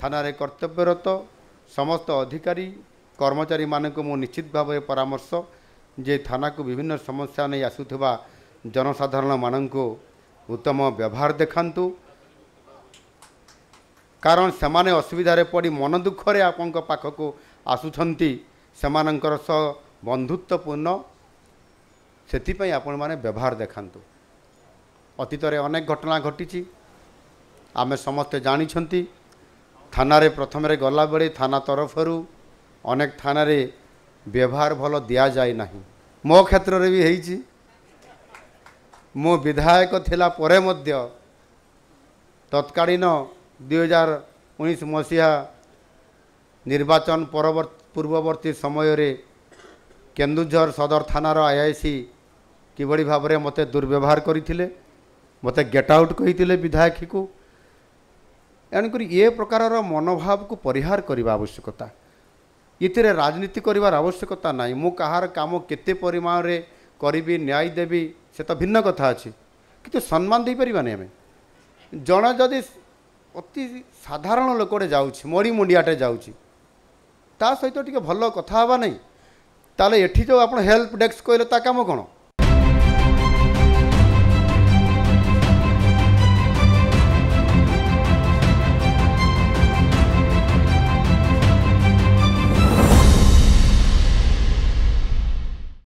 थाना कर्तव्यरत समस्त अधिकारी कर्मचारी मानक मु निश्चित भाव परामर्श जे थाना को विभिन्न समस्या नहीं आसुवा जनसाधारण मानक उत्तम व्यवहार देखांतु कारण सेमाने असुविधा पड़ी मन दुखरे आपण पाखक आसुछंती सेमानंकर सह बंधुत्वपूर्ण से आपण माने व्यवहार देखांतु। अतीत रे अनेक घटना घटी आमे समस्ते जानी थाना रे प्रथम रे गला बेले थाना तरफरु अनेक थाना रे व्यवहार भल दिया जाए नहीं। मो क्षेत्र रे भी हेइची मो विधायक थिला परे मध्य तत्कालीन 2019 मसीहा निर्वाचन पूर्ववर्ती समय रे केन्दुझर सदर थानार आईआईसी किभली भाव में मते दुर्व्यवहार करते मते गेट आउट कही विधायक को एणुक ये प्रकार मनोभाव को परिहार करने आवश्यकता ये राजनीति करार आवश्यकता ना मु कहार काम केते परिमाण रे करी न्याय देवी से तो भिन्न कथा अच्छी कि सम्मान दे पारानी आम जड़े जदि अति साधारण लोकटे जाऊँगी मड़ी मुंडियाटे जाऊँगी ता सहित टे भल कथा हवा नहीं ताले एठी जो आप हेल्प डेस्क कहले ता काम कौन